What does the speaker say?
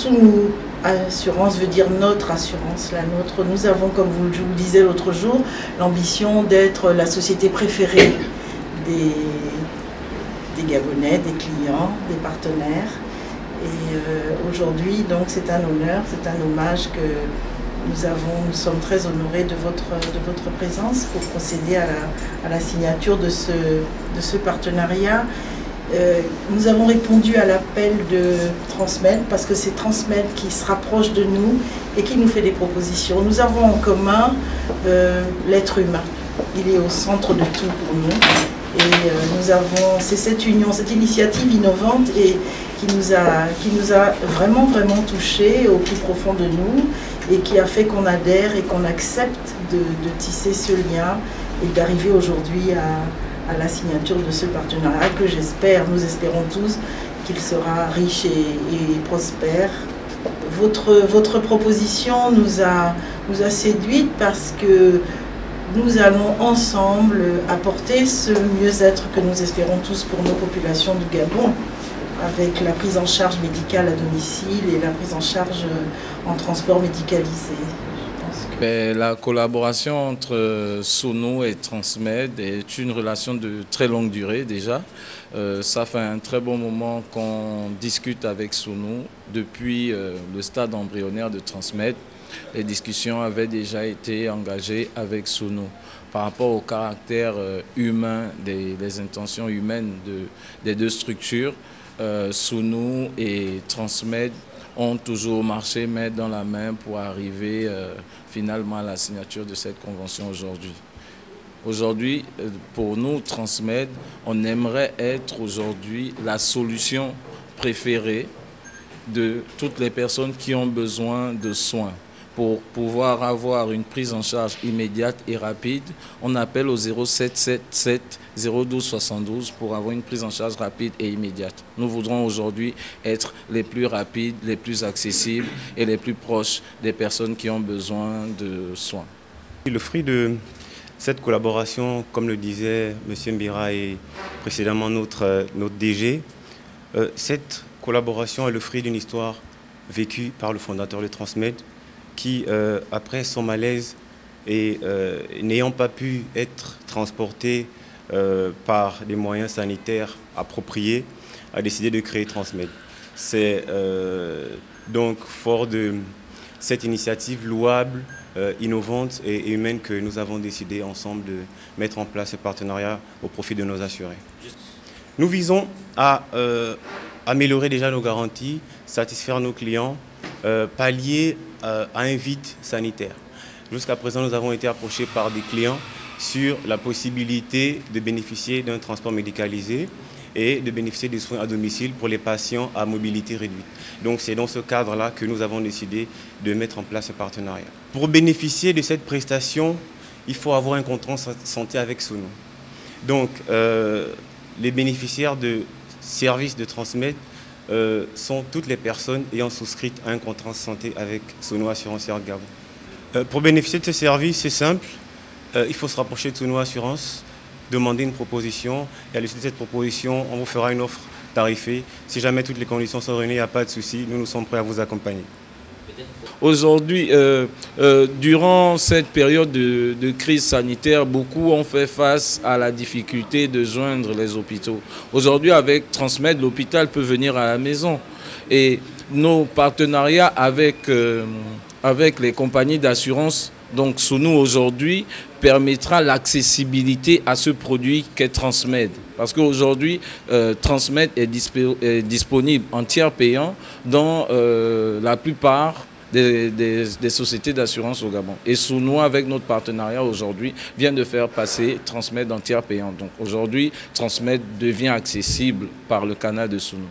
Sounou Assurance veut dire notre assurance, la nôtre. Nous avons, comme je vous le disais l'autre jour, l'ambition d'être la société préférée des Gabonais, des clients, des partenaires. Et aujourd'hui, donc, c'est un honneur, c'est un hommage que nous sommes très honorés de votre présence pour procéder à la signature de ce partenariat. Nous avons répondu à l'appel de Transmed parce que c'est Transmed qui se rapproche de nous et qui nous fait des propositions. Nous avons en commun l'être humain. Il est au centre de tout pour nous. Et c'est cette union, cette initiative innovante et qui nous a vraiment touchés au plus profond de nous et qui a fait qu'on adhère et qu'on accepte de tisser ce lien et d'arriver aujourd'hui à la signature de ce partenariat que nous espérons tous qu'il sera riche et prospère. Votre proposition nous a séduites parce que nous allons ensemble apporter ce mieux-être que nous espérons tous pour nos populations du Gabon, avec la prise en charge médicale à domicile et la prise en charge en transport médicalisé. La collaboration entre Sounou et Transmed est une relation de très longue durée déjà. Ça fait un très bon moment qu'on discute avec Sounou depuis le stade embryonnaire de Transmed. Les discussions avaient déjà été engagées avec Sounou par rapport au caractère humain, des intentions humaines des deux structures. Sounou et Transmed ont toujours marché main dans la main pour arriver finalement à la signature de cette convention aujourd'hui. Aujourd'hui, pour nous, Transmed, on aimerait être aujourd'hui la solution préférée de toutes les personnes qui ont besoin de soins. Pour pouvoir avoir une prise en charge immédiate et rapide, on appelle au 0777 012 72 pour avoir une prise en charge rapide et immédiate. Nous voudrons aujourd'hui être les plus rapides, les plus accessibles et les plus proches des personnes qui ont besoin de soins. Le fruit de cette collaboration, comme le disait M. Mbira et précédemment notre DG, cette collaboration est le fruit d'une histoire vécue par le fondateur de Transmed, qui, après son malaise et n'ayant pas pu être transporté par des moyens sanitaires appropriés, a décidé de créer Transmed. C'est donc fort de cette initiative louable, innovante et humaine que nous avons décidé ensemble de mettre en place ce partenariat au profit de nos assurés. Nous visons à améliorer déjà nos garanties, satisfaire nos clients, pallier à un vide sanitaire. Jusqu'à présent, nous avons été approchés par des clients sur la possibilité de bénéficier d'un transport médicalisé et de bénéficier des soins à domicile pour les patients à mobilité réduite. Donc c'est dans ce cadre-là que nous avons décidé de mettre en place ce partenariat. Pour bénéficier de cette prestation, il faut avoir un contrat santé avec Sounou. Donc les bénéficiaires de services de Transmed sont toutes les personnes ayant souscrit un contrat santé avec Sounou Assurance Gabon. Pour bénéficier de ce service, c'est simple. Il faut se rapprocher de Sounou Assurance, demander une proposition et à l'issue de cette proposition, on vous fera une offre tarifée. Si jamais toutes les conditions sont réunies, il n'y a pas de souci, nous sommes prêts à vous accompagner. Aujourd'hui, durant cette période de crise sanitaire, beaucoup ont fait face à la difficulté de joindre les hôpitaux. Aujourd'hui, avec Transmed, l'hôpital peut venir à la maison. Et nos partenariats avec les compagnies d'assurance, donc Sounou aujourd'hui, permettra l'accessibilité à ce produit qu'est Transmed. Parce qu'aujourd'hui, Transmed est disponible en tiers payant dans la plupart des sociétés d'assurance au Gabon. Et Sounou, avec notre partenariat aujourd'hui, vient de faire passer Transmed en tiers payant. Donc aujourd'hui, Transmed devient accessible par le canal de Sounou.